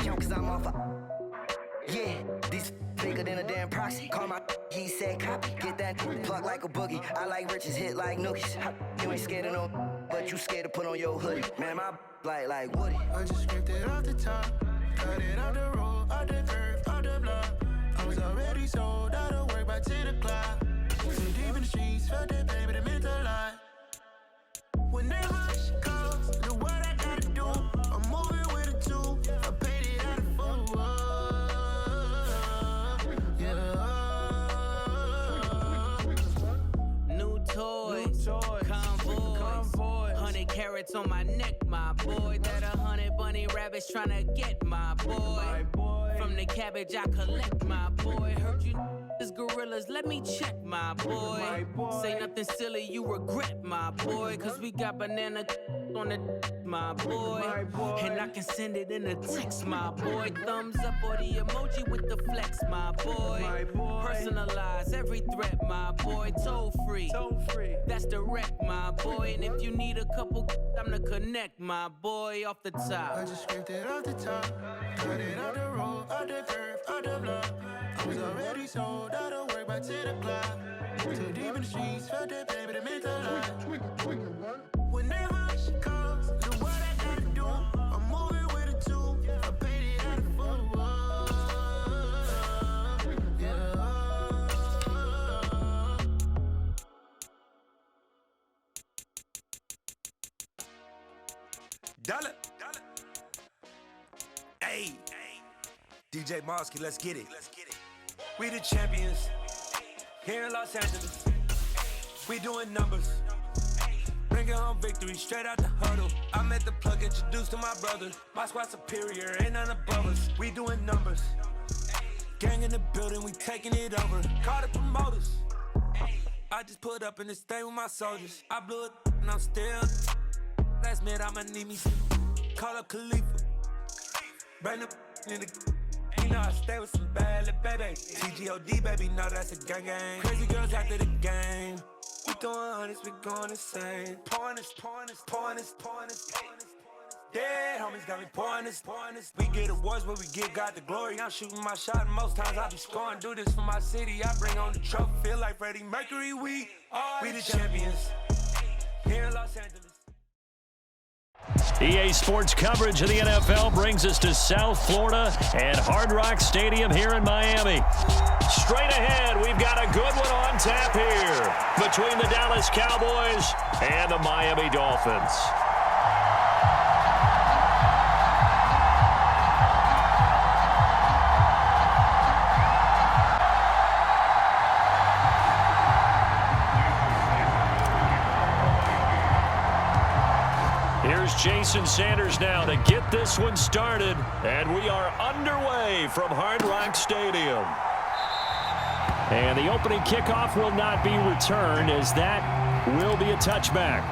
count cause I'm off yeah, these bigger than a damn proxy. Call my he said copy. Get that plug like a boogie. I like riches, hit like nookies. You ain't scared of no, but you scared to put on your hoodie. Man, my like Woody. I just scraped it off the top, cut it off the road, off the curve, off the block. I was already sold out of work by 10 o'clock. Too deep in the streets, felt that baby, that meant a lot. Whenever she calls, do what I gotta do. I'm moving with a two. I paid it out of full. Yeah. New toys, convoys, 100 carats on my neck, my boy. That 100 bunny rabbits tryna get my boy. From the cabbage I collect, my boy. Heard you is gorillas, let me check, my boy. Say nothing silly, you regret, my boy. Cause we got banana on the my boy. And I can send it in a text, my boy. Thumbs up or the emoji with the flex, my boy. Personalize every threat, my boy. Toll free, that's direct, my boy. And if you need a couple, I'm the connect, my boy. Off the top, I just scraped it off the top, cut it off the road, off the curve, off the block. I was already sold out of work by 10 o'clock. Too deep in the streets, felt that baby, that meant a lot. Whenever she calls, do what I gotta do. I'm moving with a two. I paid it out of full. Yeah. Dollar. Hey. DJ Mosky, let's get it. We the champions here in Los Angeles. We doing numbers. Bringing home victory straight out the huddle. I met the plug, introduced to my brother. My squad superior, ain't none above us. We doing numbers. Gang in the building, we taking it over. Call the promoters. I just put up in this thing with my soldiers. I blew it and I'm still. Last minute I'ma need me some. Call up Khalifa. Bring the in the. You know I stay with some bad little baby. TGOD baby, know that's a gang gang. Crazy girls after the game. We throwing hundreds, we going insane. Pouring this. Dead homies got me pouring this. We get awards, but we give God the glory. I'm shooting my shot, and most times I be scoring. Do this for my city, I bring on the trophy. Feel like Freddie Mercury, we the champions here in Los Angeles. EA Sports coverage of the NFL brings us to South Florida and Hard Rock Stadium here in Miami. Straight ahead, we've got a good one on tap here between the Dallas Cowboys and the Miami Dolphins. Here's Jason Sanders now to get this one started, and we are underway from Hard Rock Stadium. And the opening kickoff will not be returned, as that will be a touchback.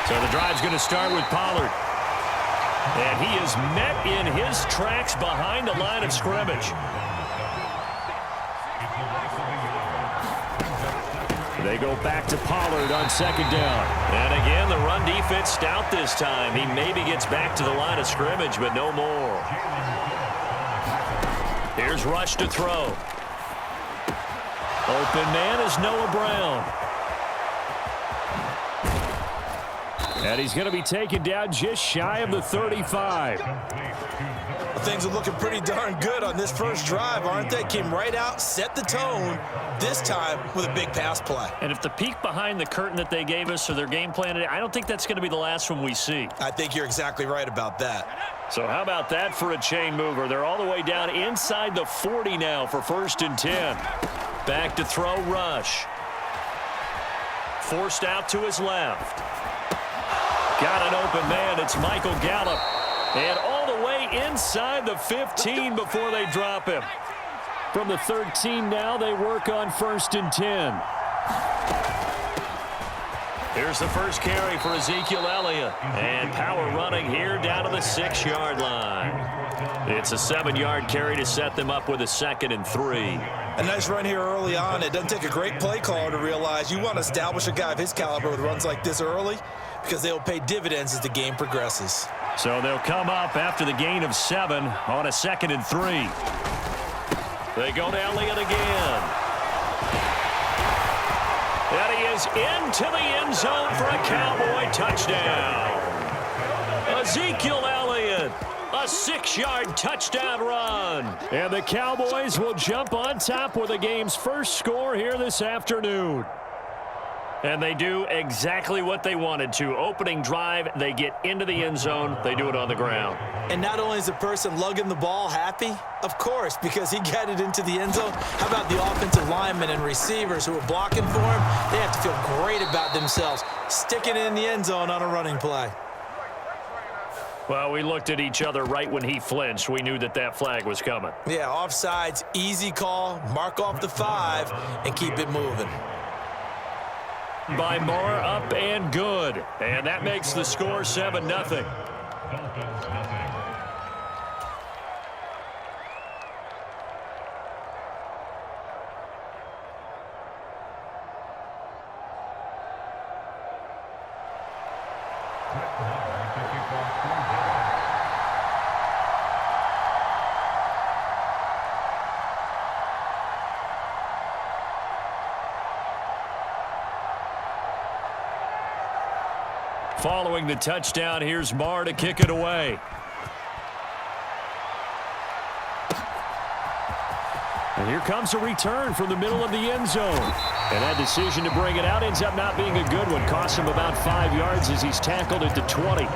So the drive's going to start with Pollard. And he is met in his tracks behind the line of scrimmage. They go back to Pollard on second down. And again, the run defense stout this time. He maybe gets back to the line of scrimmage, but no more. Here's Rush to throw. Open man is Noah Brown. And he's going to be taken down just shy of the 35. Things are looking pretty darn good on this first drive, aren't they? Came right out, set the tone, this time with a big pass play. And if the peek behind the curtain that they gave us or their game plan today, I don't think that's going to be the last one we see. I think you're exactly right about that. So how about that for a chain mover? They're all the way down inside the 40 now for 1st and 10. Back to throw Rush. forced out to his left. Got an open man. It's Michael Gallup. And all the way inside the 15 before they drop him. From the 13 now, they work on 1st and 10. Here's the first carry for Ezekiel Elliott. And power running here down to the 6-yard line. It's a 7-yard carry to set them up with a 2nd and 3. A nice run here early on. It doesn't take a great play caller to realize you want to establish a guy of his caliber with runs like this early because they will pay dividends as the game progresses. So they'll come up after the gain of 7 on a 2nd and 3. They go to Elliott again. And he is into the end zone for a Cowboy touchdown. Ezekiel Elliott, a 6-yard touchdown run. And the Cowboys will jump on top with the game's first score here this afternoon. And they do exactly what they wanted to. Opening drive, they get into the end zone. They do it on the ground. And not only is the person lugging the ball happy, of course, because he got it into the end zone. How about the offensive linemen and receivers who are blocking for him? They have to feel great about themselves, sticking it in the end zone on a running play. Well, we looked at each other right when he flinched. We knew that that flag was coming. Yeah, offsides, easy call, mark off the 5, and keep it moving. By Moore, up and good. And that makes the score 7-0. Following the touchdown, here's Marr to kick it away. And here comes a return from the middle of the end zone. And that decision to bring it out ends up not being a good one. Costs him about 5 yards as he's tackled at the 20.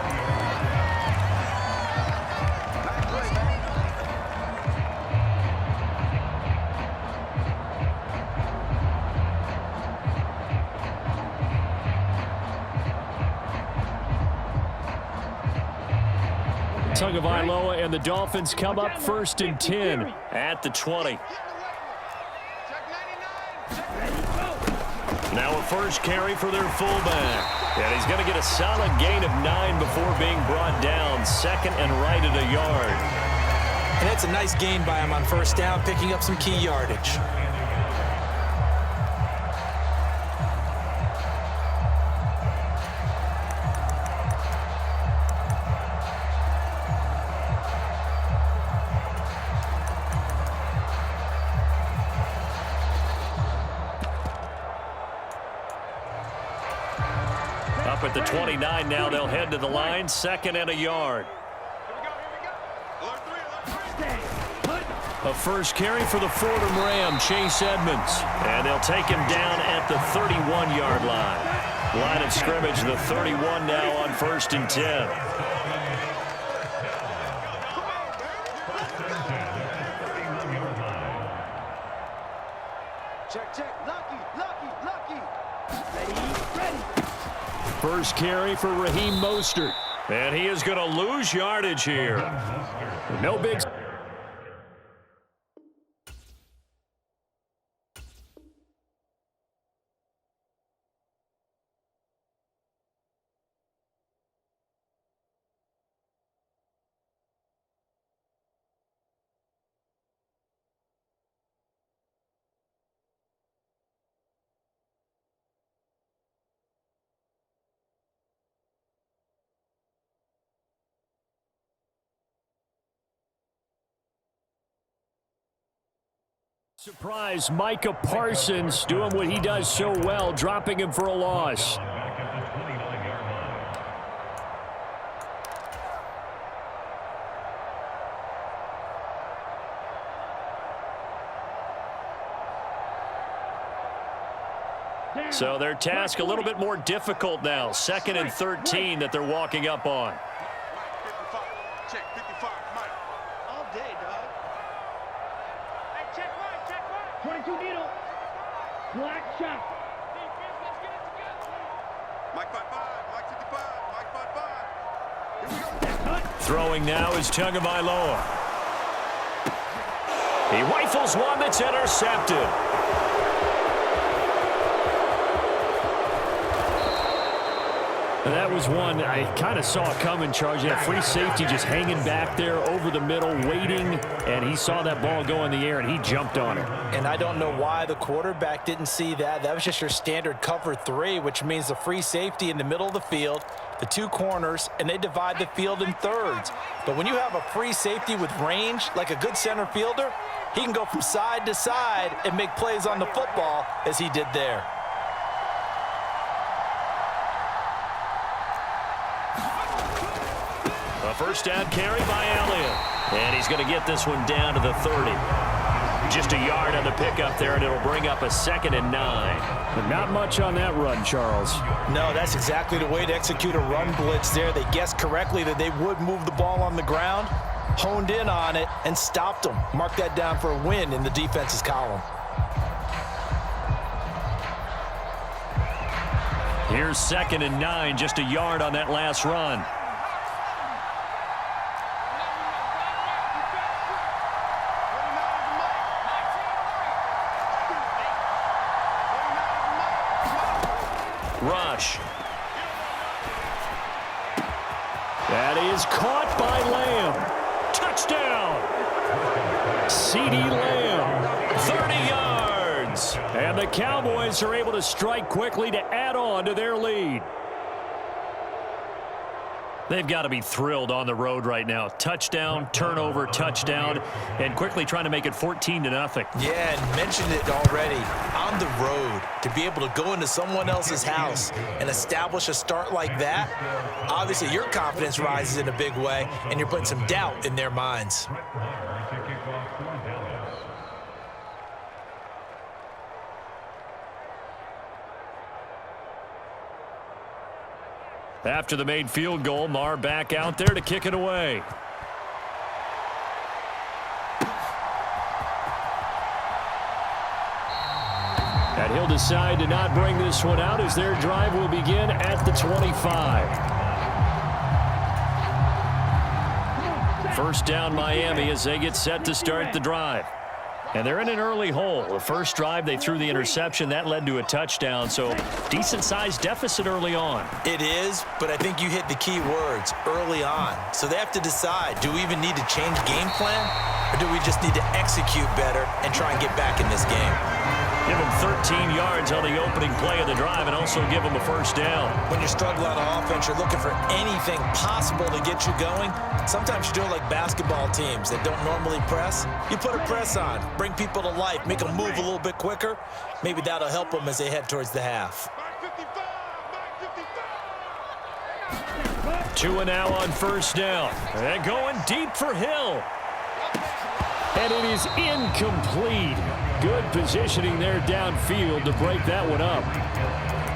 Tagovailoa and the Dolphins come up 1st and 10 at the 20. Now a first carry for their fullback. And he's going to get a solid gain of 9 before being brought down. 2nd and right at a yard. And that's a nice gain by him on 1st down, picking up some key yardage. At the 29 now, they'll head to the line. 2nd and a yard. A first carry for the Fordham Ram, Chase Edmonds. And they'll take him down at the 31-yard line. Line of scrimmage, the 31 now on 1st and 10. Check. Lucky. Ready. First carry for Raheem Mostert. And he is going to lose yardage here. No big... Surprise, Micah Parsons doing what he does so well, dropping him for a loss. So their task a little bit more difficult now. 2nd and 13 that they're walking up on. Check 55, Mike. All day, dog. 22 needle. Black shot. Throwing now is Tagovailoa. He rifles one that's intercepted. That was one I kind of saw coming, Charge. That free safety just hanging back there over the middle, waiting, and he saw that ball go in the air, and he jumped on it. And I don't know why the quarterback didn't see that. That was just your standard cover 3, which means the free safety in the middle of the field, the 2 corners, and they divide the field in thirds. But when you have a free safety with range, like a good center fielder, he can go from side to side and make plays on the football as he did there. A first down carry by Elliott. And he's going to get this one down to the 30. Just a yard on the pickup there, and it'll bring up a 2nd and 9. But not much on that run, Charles. No, that's exactly the way to execute a run blitz there. They guessed correctly that they would move the ball on the ground, honed in on it, and stopped them. Mark that down for a win in the defense's column. Here's 2nd and 9, just a yard on that last run. Rush. That is caught by Lamb. Touchdown. CeeDee Lamb, 30 yards. And the Cowboys are able to strike quickly to add on to their lead. They've got to be thrilled on the road right now. Touchdown, turnover, touchdown, and quickly trying to make it 14-0. Yeah, and mentioned it already. On the road, to be able to go into someone else's house and establish a start like that, obviously your confidence rises in a big way, and you're putting some doubt in their minds. After the made field goal, Marr back out there to kick it away. And he'll decide to not bring this one out as their drive will begin at the 25. First down Miami as they get set to start the drive. And they're in an early hole. The first drive, they threw the interception. That led to a touchdown, so decent-sized deficit early on. It is, but I think you hit the key words, early on. So they have to decide, do we even need to change game plan, or do we just need to execute better and try and get back in this game? Give them 13 yards on the opening play of the drive and also give them a first down. When you're struggling on offense, you're looking for anything possible to get you going. Sometimes you do it like basketball teams that don't normally press. You put a press on, bring people to life, make them move a little bit quicker. Maybe that'll help them as they head towards the half. Tua now on first down. And going deep for Hill. And it is incomplete. Good positioning there downfield to break that one up.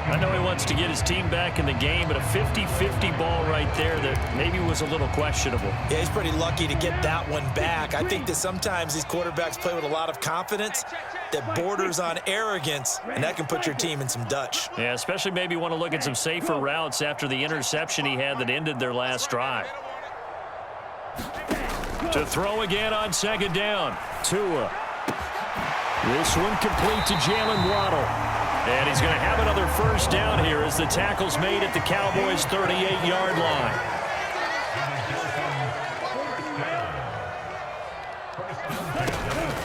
I know he wants to get his team back in the game, but a 50-50 ball right there that maybe was a little questionable. Yeah, he's pretty lucky to get that one back. I think that sometimes these quarterbacks play with a lot of confidence that borders on arrogance, and that can put your team in some Dutch. Yeah, especially maybe want to look at some safer routes after the interception he had that ended their last drive. To throw again on second down. Tua. This one complete to Jalen Waddle. And he's going to have another first down here as the tackle's made at the Cowboys' 38-yard line.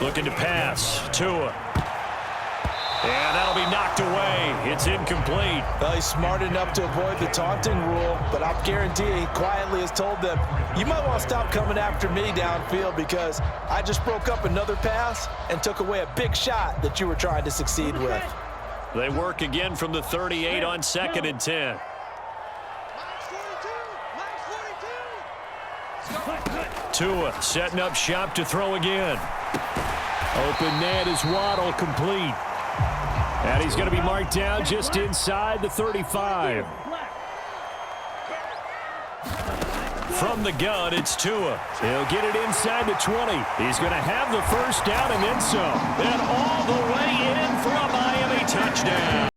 Looking to pass. Tua. And that'll be knocked away. It's incomplete. Well, he's smart enough to avoid the taunting rule, but I'll guarantee he quietly has told them, you might want to stop coming after me downfield because I just broke up another pass and took away a big shot that you were trying to succeed with. They work again from the 38 on 2nd and 10. Tua setting up shop to throw again. Open net is Waddle, complete. And he's going to be marked down just inside the 35. From the gun, it's Tua. He'll get it inside the 20. He's going to have the first down and then some. And all the way in for a Miami touchdown.